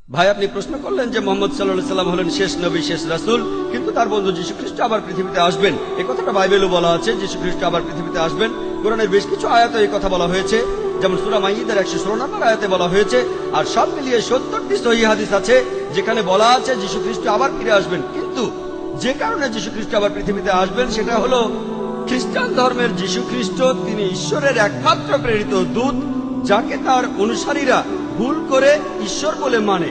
ভাই, আপনি প্রশ্ন করলেন যে মোহাম্মদ সাল্লাল্লাহু আলাইহি সাল্লাম হলেন শেষ নবী, শেষ রাসূল, কিন্তু তার বন্ধু যীশু খ্রিস্ট আবার পৃথিবীতে আসবেন। এই কথাটা বাইবেলও বলা আছে, যীশু খ্রিস্ট আবার পৃথিবীতে আসবেন। কোরআনের বেশ কিছু আয়াতে এই কথা বলা হয়েছে, যেমন সূরা মাইদার 116 নম্বর আয়াতে বলা হয়েছে। আর সব মিলিয়ে 70টি সহিহ হাদিস আছে যেখানে বলা আছে যীশু খ্রিস্ট আবার ফিরে আসবেন। কিন্তু যে কারণে যীশু খ্রিস্ট আবার পৃথিবীতে আসবেন সেটা হলো খ্রিস্টান ধর্মের যীশু খ্রিস্ট তিনি ঈশ্বরের একমাত্র প্রেরিত দূত, যাকে তার অনুসারীরা ভুল করে ঈশ্বর বলে মানে।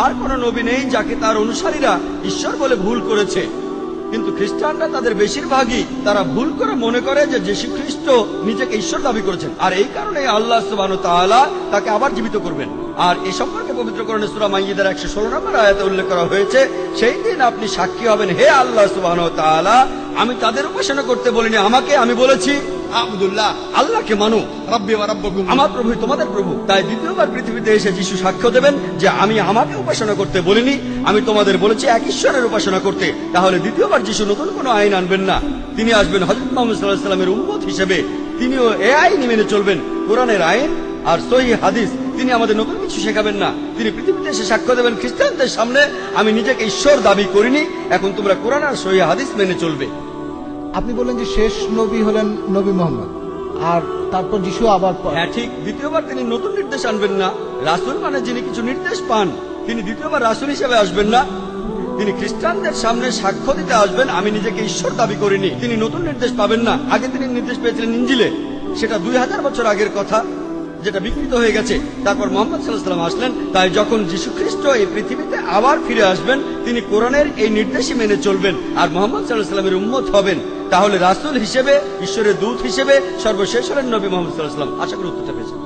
আর কোন নবী নেই যাকে তার অনুসারীরা ঈশ্বর বলে ভুল করেছে। কিন্তু খ্রিস্টানরা তাদের বেশিরভাগই তারা ভুল করে মনে করে যে যীশু খ্রিস্ট নিজেকে ঈশ্বর দাবি করেছেন, আর এই কারণে আল্লাহ সুবহানাহু ওয়া তাআলা তাকে আবার জীবিত করবেন। আর এ সম্পর্কে পবিত্র কোরআনে সূরা মাইদার 116 নম্বর আয়াতে উল্লেখ করা হয়েছে, সেই দিন আপনি সাক্ষী হবেন, হে আল্লাহ সুবহানাহু ওয়া তাআলা, আমি তাদের উপাসনা করতে বলিনি, আমি বলেছি আব্দুল্লাহ, আল্লাহকে মানো, রাব্বি ওয়া রাব্বুকুম, আমার প্রভু তোমাদের প্রভু। তাই দ্বিতীয়বার পৃথিবীতে এসে যিশু সাক্ষ্য দেবেন যে আমি আমাকে উপাসনা করতে বলিনি, আমি তোমাদের বলেছি এক ঈশ্বরের উপাসনা করতে। তাহলে দ্বিতীয়বার যিশু নতুন কোনো আইন আনবেন না, তিনি আসবেন হযরত মুহাম্মদ সাল্লাল্লাহু আলাইহি ওয়াসাল্লামের উম্মত হিসেবে। তিনিও এই আইন মেনে চলবেন, কোরআনের আইন আর সহিহ হাদিস। তিনি আমাদের নতুন কিছু শেখাবেন না। তিনি পৃথিবীতে এসে সাক্ষ্য দেবেন খ্রিস্টানদের সামনে, আমি নিজেকে ঈশ্বর দাবি করিনি, এখন তোমরা কোরআন আর সহিহ হাদিস মেনে চলবে। আপনি বললেন যে শেষ নবী হলেন নবী মোহাম্মদ, আর তারপর যিশু আবার হ্যাঁ ঠিক, দ্বিতীয়বার তিনি নতুন নির্দেশ আনবেন না। রাসূল মানে যিনি কিছু নির্দেশ পান, তিনি দ্বিতীয়বার রাসূল হিসেবে আসবেন না। তিনি খ্রিস্টানদের সামনে সাক্ষ্য দিতে আসবেন, আমি নিজেকে ঈশ্বর দাবি করিনি। তিনি নতুন নির্দেশ পাবেন না। আগে তিনি নির্দেশ পেয়েছিলেন ইনজিলে, সেটা 2000 বছর আগের কথা, যেটা বিকৃত হয়ে গেছে। তারপর মুহাম্মদ সাল্লাল্লাহু আলাইহি ওয়াসাল্লাম আসলেন। তাই যখন যীশু খ্রিস্ট এই পৃথিবীতে আবার ফিরে আসবেন, তিনি কোরআনের এই নির্দেশই মেনে চলবেন আর মুহাম্মদ সাল্লাল্লাহু আলাইহি ওয়াসাল্লামের উম্মত হবেন। তাহলে রাসূল হিসেবে, ঈশ্বরের দূত হিসেবে সর্বশেষ হলেন নবী মুহাম্মদ সাল্লাল্লাহু আলাইহি ওয়াসাল্লাম। আশা করি উত্তরটা পেয়েছেন।